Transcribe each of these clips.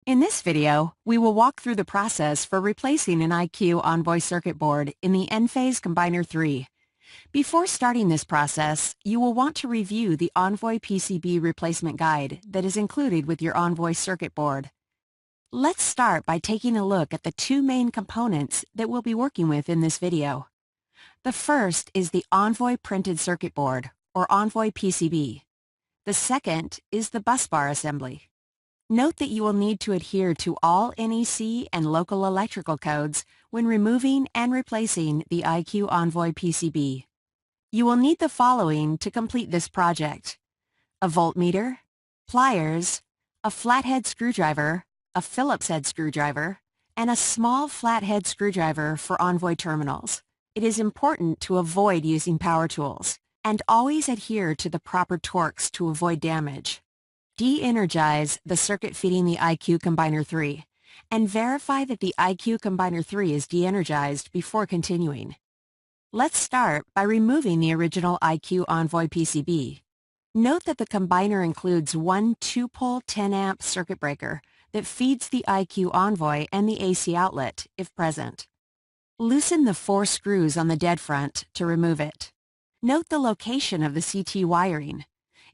In this video, we will walk through the process for replacing an IQ Envoy circuit board in the Enphase Combiner 3. Before starting this process, you will want to review the Envoy PCB replacement guide that is included with your Envoy circuit board. Let's start by taking a look at the two main components that we'll be working with in this video. The first is the Envoy printed circuit board, or Envoy PCB. The second is the busbar assembly. Note that you will need to adhere to all NEC and local electrical codes when removing and replacing the IQ Envoy PCB. You will need the following to complete this project: a voltmeter, pliers, a flathead screwdriver, a Phillips head screwdriver, and a small flathead screwdriver for Envoy terminals. It is important to avoid using power tools and always adhere to the proper torques to avoid damage. De-energize the circuit feeding the IQ Combiner 3 and verify that the IQ Combiner 3 is de-energized before continuing. Let's start by removing the original IQ Envoy PCB. Note that the combiner includes one 2-pole 10-amp circuit breaker that feeds the IQ Envoy and the AC outlet, if present. Loosen the 4 screws on the dead front to remove it. Note the location of the CT wiring.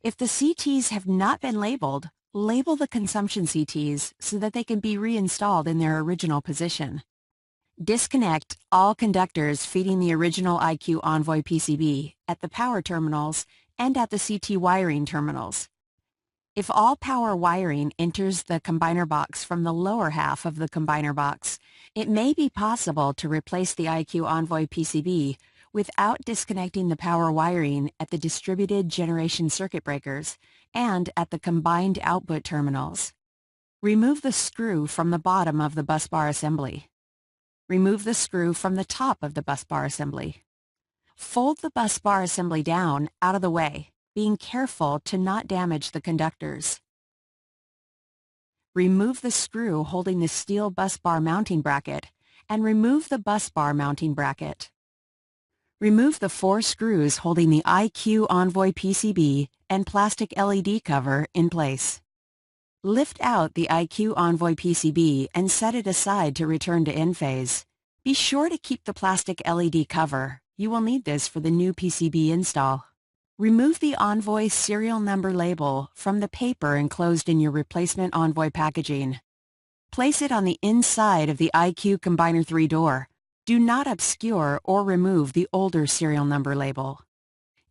If the CTs have not been labeled, label the consumption CTs so that they can be reinstalled in their original position. Disconnect all conductors feeding the original IQ Envoy PCB at the power terminals and at the CT wiring terminals. If all power wiring enters the combiner box from the lower half of the combiner box, it may be possible to replace the IQ Envoy PCB without disconnecting the power wiring at the distributed generation circuit breakers and at the combined output terminals. Remove the screw from the bottom of the busbar assembly. Remove the screw from the top of the busbar assembly. Fold the busbar assembly down out of the way, being careful to not damage the conductors. Remove the screw holding the steel busbar mounting bracket and remove the busbar mounting bracket. Remove the 4 screws holding the IQ Envoy PCB and plastic LED cover in place. Lift out the IQ Envoy PCB and set it aside to return to Enphase. Be sure to keep the plastic LED cover. You will need this for the new PCB install. Remove the Envoy serial number label from the paper enclosed in your replacement Envoy packaging. Place it on the inside of the IQ Combiner 3 door. Do not obscure or remove the older serial number label.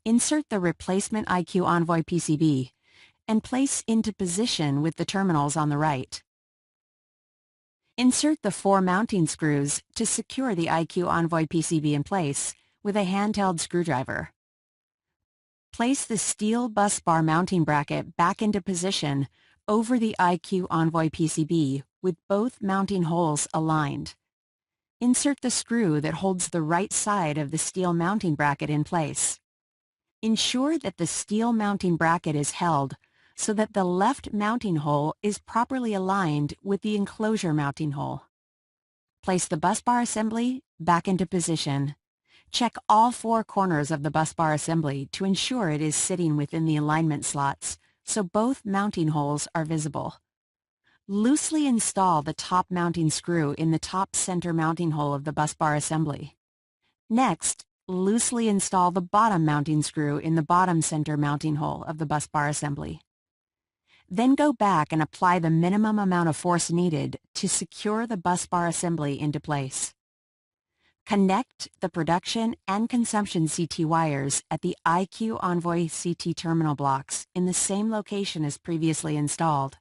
Insert the replacement IQ Envoy PCB and place into position with the terminals on the right. Insert the 4 mounting screws to secure the IQ Envoy PCB in place with a handheld screwdriver. Place the steel busbar mounting bracket back into position over the IQ Envoy PCB with both mounting holes aligned. Insert the screw that holds the right side of the steel mounting bracket in place. Ensure that the steel mounting bracket is held so that the left mounting hole is properly aligned with the enclosure mounting hole. Place the busbar assembly back into position. Check all 4 corners of the busbar assembly to ensure it is sitting within the alignment slots so both mounting holes are visible. Loosely install the top mounting screw in the top center mounting hole of the busbar assembly. Next, loosely install the bottom mounting screw in the bottom center mounting hole of the busbar assembly. Then go back and apply the minimum amount of force needed to secure the busbar assembly into place. Connect the production and consumption CT wires at the IQ Envoy CT terminal blocks in the same location as previously installed.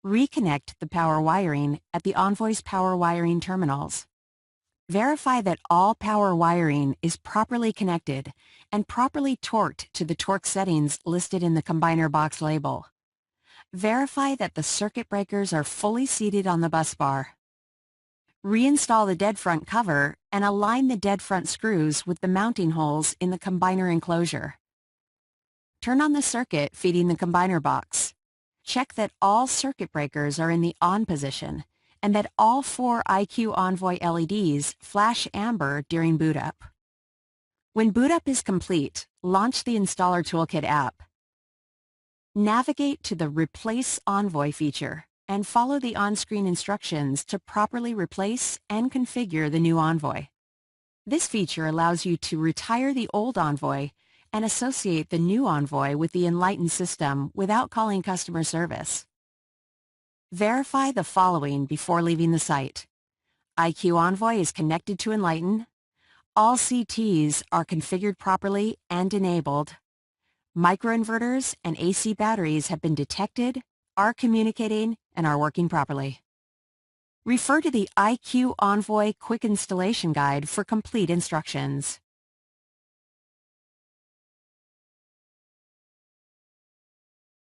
Reconnect the power wiring at the Envoy's power wiring terminals. Verify that all power wiring is properly connected and properly torqued to the torque settings listed in the combiner box label. Verify that the circuit breakers are fully seated on the busbar. Reinstall the dead front cover and align the dead front screws with the mounting holes in the combiner enclosure. Turn on the circuit feeding the combiner box. Check that all circuit breakers are in the on position and that all 4 IQ Envoy LEDs flash amber during boot up. When boot up is complete, launch the Installer Toolkit app. Navigate to the Replace Envoy feature and follow the on-screen instructions to properly replace and configure the new Envoy. This feature allows you to retire the old Envoy and associate the new Envoy with the Enlighten system without calling customer service. Verify the following before leaving the site. IQ Envoy is connected to Enlighten. All CTs are configured properly and enabled. Microinverters and AC batteries have been detected, are communicating, and are working properly. Refer to the IQ Envoy Quick Installation Guide for complete instructions.